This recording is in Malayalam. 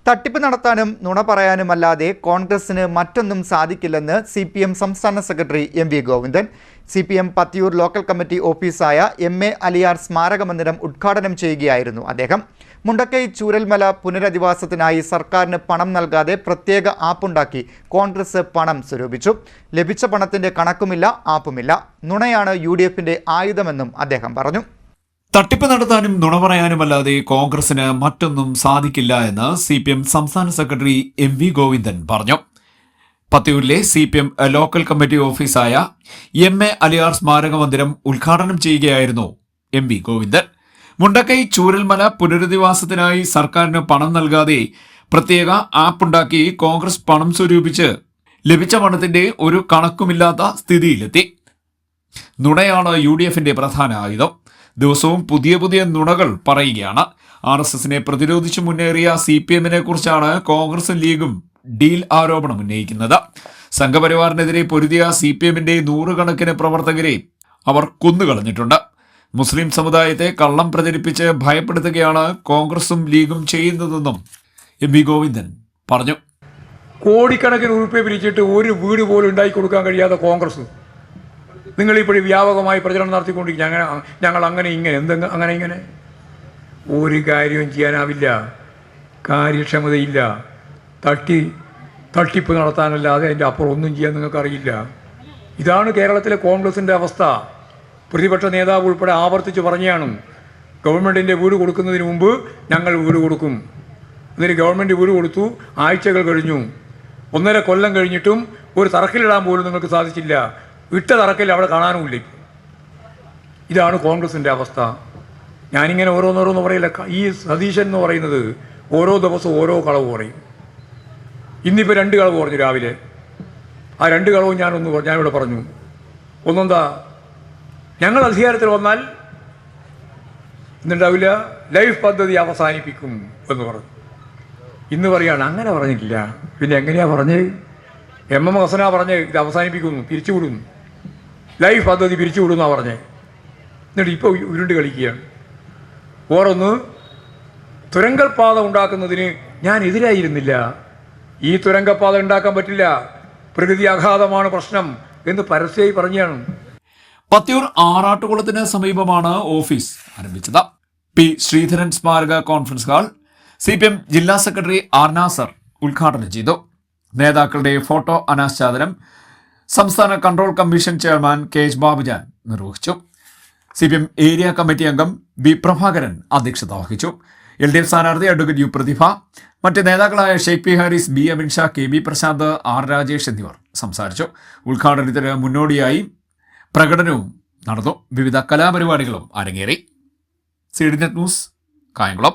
തട്ടിപ്പ് നടത്താനും നുണ പറയാനുമല്ലാതെ കോൺഗ്രസിന് മറ്റൊന്നും സാധിക്കില്ലെന്ന് CPM സംസ്ഥാന secretary MV Govindan. CPM Pathiyoor local committee ഓഫീസായ MA അലിയാർ സ്മാരക മന്ദിരം ഉദ്ഘാടനം ചെയ്യുകയായിരുന്നു അദ്ദേഹം. മുണ്ടക്കൈ ചൂരൽമല പുനരധിവാസത്തിനായി സർക്കാരിന് പണം നൽകാതെ പ്രത്യേക ആപ്പുണ്ടാക്കി കോൺഗ്രസ് പണം സ്വരൂപിച്ചു. ലഭിച്ച പണത്തിന്റെ കണക്കുമില്ല, ആപ്പുമില്ല. നുണയാണ് UDFന്റെ ആയുധമെന്നും അദ്ദേഹം പറഞ്ഞു. തട്ടിപ്പ് നടത്താനും നുണ പറയാനുമല്ലാതെ കോൺഗ്രസിന് മറ്റൊന്നും സാധിക്കില്ല എന്ന് CPM സംസ്ഥാന സെക്രട്ടറി MV ഗോവിന്ദൻ പറഞ്ഞു. പത്തിയൂരിലെ CPM ലോക്കൽ കമ്മിറ്റി ഓഫീസായ MA അലിയാർ സ്മാരക മന്ദിരം ഉദ്ഘാടനം ചെയ്യുകയായിരുന്നു MV ഗോവിന്ദൻ. മുണ്ടക്കൈ ചൂരൽമല പുനരധിവാസത്തിനായി സർക്കാരിന് പണം നൽകാതെ പ്രത്യേക ആപ്പുണ്ടാക്കി കോൺഗ്രസ് പണം സ്വരൂപിച്ച് ലഭിച്ച പണത്തിന്റെ ഒരു കണക്കുമില്ലാത്ത സ്ഥിതിയിലെത്തി. നുണയാണ് UDFന്റെ പ്രധാന ആയുധം. ദിവസവും പുതിയ നുണകൾ പറയുകയാണ്. RSSനെ പ്രതിരോധിച്ചു മുന്നേറിയ CPMനെ കുറിച്ചാണ് കോൺഗ്രസും ലീഗും ഡീൽ ആരോപണം ഉന്നയിക്കുന്നത്. സംഘപരിവാറിനെതിരെ പൊരുതിയ CPMന്റെ നൂറുകണക്കിന് പ്രവർത്തകരെ അവർ കൊന്നുകളഞ്ഞിട്ടുണ്ട്. മുസ്ലിം സമുദായത്തെ കള്ളം പ്രചരിപ്പിച്ച് ഭയപ്പെടുത്തുകയാണ് കോൺഗ്രസും ലീഗും ചെയ്യുന്നതെന്നും MV ഗോവിന്ദൻ പറഞ്ഞു. കോടിക്കണക്കിന് ഉറുപ്പിക പിരിച്ചിട്ട് ഒരു വീട് പോലും ഉണ്ടാക്കി കൊടുക്കാൻ കഴിയാത്ത കോൺഗ്രസ് നിങ്ങളിപ്പോഴും വ്യാപകമായി പ്രചരണം നടത്തിക്കൊണ്ടിരിക്കുക. ഞങ്ങൾ അങ്ങനെ ഇങ്ങനെ ഒരു കാര്യവും ചെയ്യാനാവില്ല. കാര്യക്ഷമതയില്ല. തട്ടിപ്പ് നടത്താനല്ലാതെ അതിൻ്റെ അപ്പുറം ഒന്നും ചെയ്യാൻ നിങ്ങൾക്കറിയില്ല. ഇതാണ് കേരളത്തിലെ കോൺഗ്രസിൻ്റെ അവസ്ഥ. പ്രതിപക്ഷ നേതാവ് ഉൾപ്പെടെ ആവർത്തിച്ച് പറഞ്ഞാണ്, ഗവൺമെൻറ്റിൻ്റെ വീട് കൊടുക്കുന്നതിന് മുമ്പ് ഞങ്ങൾ വീട് കൊടുക്കും. എന്നിട്ട് ഗവൺമെൻറ് വീട് കൊടുത്തു. ആഴ്ചകൾ കഴിഞ്ഞു, 1.5 കൊല്ലം കഴിഞ്ഞിട്ടും ഒരു തറക്കല്ലിടാൻ പോലും നിങ്ങൾക്ക് സാധിച്ചില്ല. ഇട്ട തറക്കൽ അവിടെ കാണാനുമില്ല. ഇതാണ് കോൺഗ്രസിൻ്റെ അവസ്ഥ. ഞാനിങ്ങനെ ഓരോന്നോരോന്ന് പറയില്ല. ഈ സതീശൻ എന്ന് പറയുന്നത് ഓരോ ദിവസവും ഓരോ കളവ് പറയും. ഇന്നിപ്പോൾ 2 കളവ് പറഞ്ഞു രാവിലെ. ആ 2 കളവും ഞാനിവിടെ പറഞ്ഞു. ഒന്നെന്താ, ഞങ്ങൾ അധികാരത്തിൽ വന്നാൽ ഇന്നുണ്ടാവില്ല, ലൈഫ് പദ്ധതി അവസാനിപ്പിക്കും എന്ന് പറഞ്ഞു. ഇന്ന് പറയാണ് അങ്ങനെ പറഞ്ഞിട്ടില്ല. പിന്നെ എങ്ങനെയാ പറഞ്ഞത്? MM ഹസനാ പറഞ്ഞ് ഇത് അവസാനിപ്പിക്കുന്നു, പിരിച്ചുവിടുന്നു, ലൈഫ് പദ്ധതി പിരിച്ചുവിടുന്നാണ് പറഞ്ഞത്. എന്നിട്ട് ഇപ്പോൾ ഉരുണ്ട് കളിക്കുകയാണ്. വേറൊന്ന്, തുരങ്കപ്പാത ഉണ്ടാക്കുന്നതിന് ഞാൻ എതിരായിരുന്നില്ല. ഈ തുരങ്കപ്പാത ഉണ്ടാക്കാൻ പറ്റില്ല, പ്രകൃതി ആഘാതമാണ് പ്രശ്നം എന്ന് പരസ്യമായി പറഞ്ഞാണ്. പത്തിയൂർ ആറാട്ടുകുളത്തിന് സമീപമാണ് ഓഫീസ് ആരംഭിച്ചത്. P. ശ്രീധരൻ സ്മാരക കോൺഫറൻസ് ഹാൾ CPM ജില്ലാ സെക്രട്ടറി R. നാസർ ഉദ്ഘാടനം ചെയ്തു. നേതാക്കളുടെ ഫോട്ടോ അനാച്ഛാദനം സംസ്ഥാന control commission chairman KH Babujan നിർവഹിച്ചു. CPM ഏരിയ കമ്മിറ്റി അംഗം B. പ്രഭാകരൻ അധ്യക്ഷത വഹിച്ചു. LDF സ്ഥാനാർത്ഥി അഡ്വക്കേറ്റ് U. പ്രതിഭ, മറ്റ് നേതാക്കളായ Sheikh P. Haris, B. Amin Shah, KB Prashant, R. Rajesh എന്നിവർ സംസാരിച്ചു. ഉദ്ഘാടനത്തിന് മുന്നോടിയായി പ്രകടനവും നടന്നു. വിവിധ കലാപരിപാടികളും അരങ്ങേറി. CDNet news, Kayamkulam.